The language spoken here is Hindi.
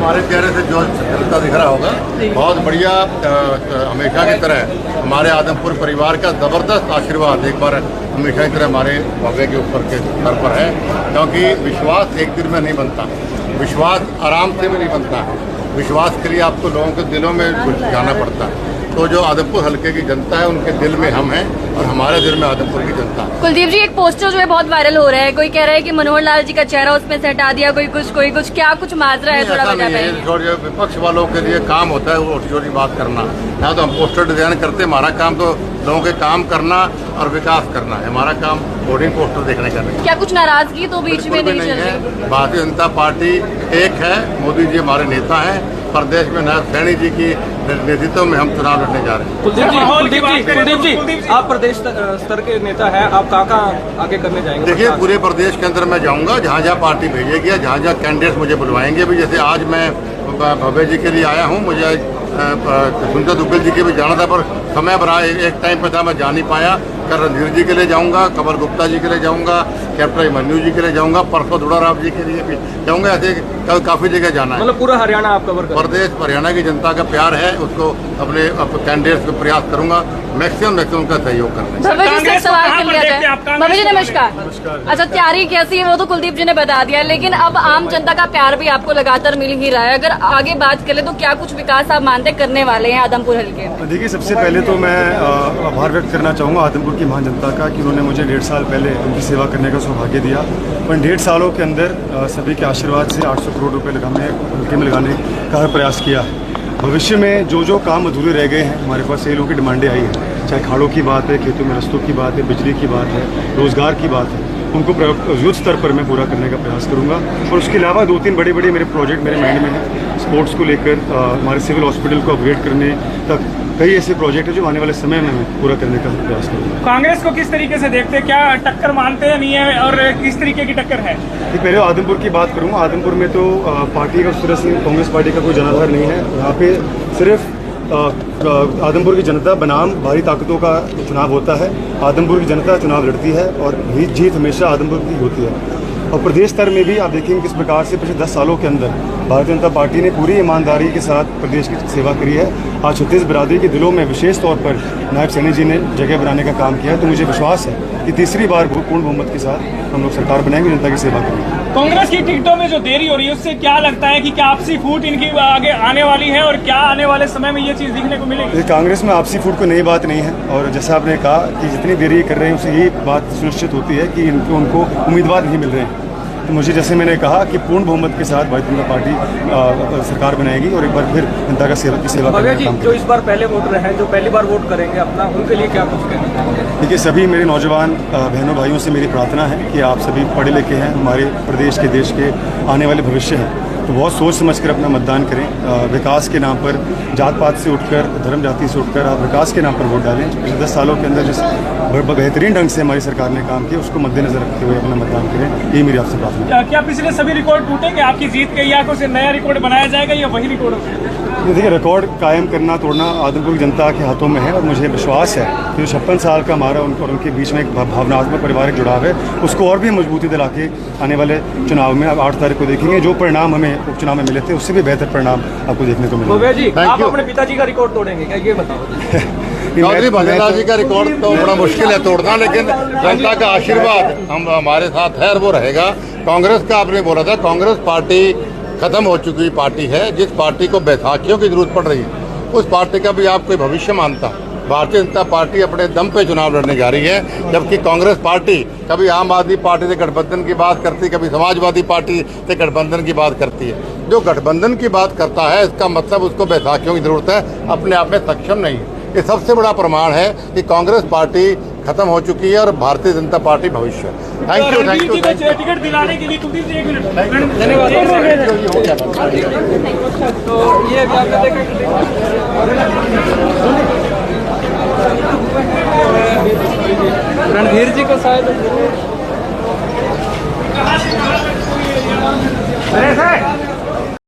हमारे चेहरे से जो चलता दिख रहा होगा, बहुत बढ़िया। हमेशा की तरह हमारे आदमपुर परिवार का ज़बरदस्त आशीर्वाद एक बार हमेशा की तरह हमारे भव्य के ऊपर के सर पर है, क्योंकि विश्वास एक दिन में नहीं बनता, विश्वास आराम से भी नहीं बनता है। विश्वास के लिए आपको लोगों के दिलों में घुस जाना पड़ता है। तो जो आदमपुर हल्के की जनता है, उनके दिल में हम हैं और हमारे दिल में आदमपुर की जनता है। कुलदीप जी, एक पोस्टर जो है बहुत वायरल हो रहा है, कोई कह रहा है कि मनोहर लाल जी का चेहरा उसमें से हटा दिया, कोई कुछ क्या कुछ माजरा है, थोड़ा बता पाएंगे? विपक्ष वालों के लिए काम होता है वो छोटी बात करना, ना तो हम पोस्टर डिजाइन करते, हमारा काम तो लोगों के काम करना और विकास करना है। हमारा काम होर्डिंग पोस्टर देखने का नहीं। क्या कुछ नाराजगी तो बीच में नहीं चल रही? भारतीय जनता पार्टी एक है, मोदी जी हमारे नेता हैं, प्रदेश में नायब सैनी जी की नेतृत्व में हम चुनाव लड़ने जा रहे हैं। कुलदीप जी, आप प्रदेश स्तर के नेता हैं, आप कहाँ आगे करने जाएंगे? देखिए, पूरे प्रदेश के अंदर मैं जाऊंगा, जहाँ जहाँ पार्टी भेजेगी, जहाँ जहाँ कैंडिडेट मुझे बुलवाएंगे भी। जैसे आज मैं भव्य जी के लिए आया हूँ, मुझे सुंदर दुग्गल जी के भी जाना था, पर समय बड़ा एक टाइम पे था, मैं जा नहीं पाया। कल रणधीर जी के लिए जाऊंगा, कमल गुप्ता जी के लिए जाऊंगा, कैप्टन अभिमन्यु जी के लिए जाऊंगा, परसों दुड़ाराव जी के लिए भी जाऊंगा। ऐसे कल काफी जगह जाना है। मतलब पूरा हरियाणा आप कवर करें? प्रदेश हरियाणा की जनता का प्यार है, उसको अपने कैंडिडेट्स को प्रयास करूंगा मैक्सिमम का सहयोग करने। भव्य जी से सवाल कर लिया जाए। भव्य जी नमस्कार। अच्छा, तैयारी कैसी है वो तो कुलदीप जी ने बता दिया, लेकिन अब आम जनता का प्यार भी आपको लगातार मिल ही रहा है। अगर आगे बात करें तो क्या कुछ विकास आप मानते करने वाले हैं आदमपुर हल्के में? देखिए, सबसे पहले तो मैं आभार व्यक्त करना चाहूँगा आदमपुर की महान जनता का कि उन्होंने मुझे 1.5 साल पहले उनकी सेवा करने का सौभाग्य दिया। और 1.5 सालों के अंदर सभी के आशीर्वाद से 800 करोड़ रुपए हल्के में लगाने का प्रयास किया है। भविष्य में जो काम अधूरे रह गए हैं, हमारे पास कई लोगों की डिमांडें आई हैं, चाहे खाड़ों की बात है, खेतों में रस्तों की बात है, बिजली की बात है, रोजगार की बात है, उनको युद्ध स्तर पर मैं पूरा करने का प्रयास करूंगा। और उसके अलावा 2-3 बड़े मेरे प्रोजेक्ट मेरे माइंड में हैं। स्पोर्ट्स को लेकर हमारे सिविल हॉस्पिटल को अपग्रेड करने तक कई ऐसे प्रोजेक्ट हैं जो आने वाले समय में मैं पूरा करने का प्रयास करूँगा। कांग्रेस को किस तरीके से देखते हैं, क्या टक्कर मानते हैं नहीं है, और किस तरीके की टक्कर है? पहले आदमपुर की बात करूँगा। आदमपुर में तो पार्टी का उस तरह से कांग्रेस पार्टी का कोई जनाधार नहीं है। यहाँ पे सिर्फ आदमपुर की जनता बनाम भारी ताकतों का चुनाव होता है। आदमपुर की जनता चुनाव लड़ती है और जीत हमेशा आदमपुर की होती है। और प्रदेश स्तर में भी आप देखेंगे किस प्रकार से पिछले 10 सालों के अंदर भारतीय जनता पार्टी ने पूरी ईमानदारी के साथ प्रदेश की सेवा करी है। आज छत्तीस बिरादरी के दिलों में विशेष तौर पर नायब सैनी जी ने जगह बनाने का काम किया है। तो मुझे विश्वास है कि तीसरी बार पूर्ण बहुमत के साथ हम लोग सरकार बनाएंगे, जनता की सेवा करेंगे। कांग्रेस की टिकटों में जो देरी हो रही है, उससे क्या लगता है कि क्या आपसी फूट इनकी आगे आने वाली है, और क्या आने वाले समय में ये चीज दिखने को मिलेगी? कांग्रेस में आपसी फूट कोई नई बात नहीं है, और जैसा आपने कहा कि जितनी देरी कर रहे हैं उससे यही बात सुनिश्चित होती है कि उनको उम्मीदवार नहीं मिल रहे हैं। तो मुझे, जैसे मैंने कहा, कि पूर्ण बहुमत के साथ भारतीय जनता पार्टी सरकार बनाएगी और एक बार फिर जनता की सेवा करने का काम। जो इस बार पहले वोटर हैं, जो पहली बार वोट करेंगे अपना, उनके लिए क्या कुछ कहना है? देखिए, सभी मेरे नौजवान बहनों भाइयों से मेरी प्रार्थना है कि आप सभी पढ़े लिखे हैं, हमारे प्रदेश के देश के आने वाले भविष्य हैं, तो बहुत सोच समझ कर अपना मतदान करें। विकास के नाम पर, जात पात से उठकर, धर्म जाति से उठकर आप विकास के नाम पर वोट डालें। पिछले 10 सालों के अंदर जिस बेहतरीन ढंग से हमारी सरकार ने काम किया, उसको मद्देनजर रखते हुए अपना मतदान करें, यही मेरी आपसे प्रार्थना है। क्या पिछले सभी रिकॉर्ड टूटेंगे आपकी जीत के, या कुछ नया रिकॉर्ड बनाया जाएगा, या वही रिकॉर्ड होगा? देखिए, रिकॉर्ड कायम करना तोड़ना आदमपुर की जनता के हाथों में है, और मुझे विश्वास है कि जो 56 साल का हमारा उनके बीच में एक भावनात्मक पारिवारिक जुड़ाव है, उसको और भी मजबूती दिला के आने वाले चुनाव में आप 8 तारीख को देखेंगे जो परिणाम हमें उपचुनाव में मिले थे, उससे भी बेहतर परिणाम आपको देखने को मिलेगा। जी, आप अपने पिताजी का रिकॉर्ड तोड़ेंगे क्या, ये बताओ? चौधरी भजनलाल जी का रिकॉर्ड तो बड़ा मुश्किल है तोड़ना, लेकिन जनता का आशीर्वाद हमारे साथ है और वो रहेगा। कांग्रेस का आपने बोला था, कांग्रेस पार्टी खत्म हो चुकी पार्टी है। जिस पार्टी को बैसाखियों की जरूरत पड़ रही है, उस पार्टी का भी आप कोई भविष्य मानता? भारतीय जनता पार्टी अपने दम पे चुनाव लड़ने जा रही है, जबकि कांग्रेस पार्टी कभी आम आदमी पार्टी से गठबंधन की बात करती, कभी समाजवादी पार्टी से गठबंधन की बात करती है। जो गठबंधन की बात करता है, इसका मतलब उसको बैसाखियों की जरूरत है, अपने आप में सक्षम नहीं है। ये सबसे बड़ा प्रमाण है कि कांग्रेस पार्टी खत्म हो चुकी है और भारतीय जनता पार्टी भविष्य। Thank you. टिकट दिलाने के लिए कुलदीप जी, एक मिनट धन्यवाद। तो ये रणधीर जी को शायद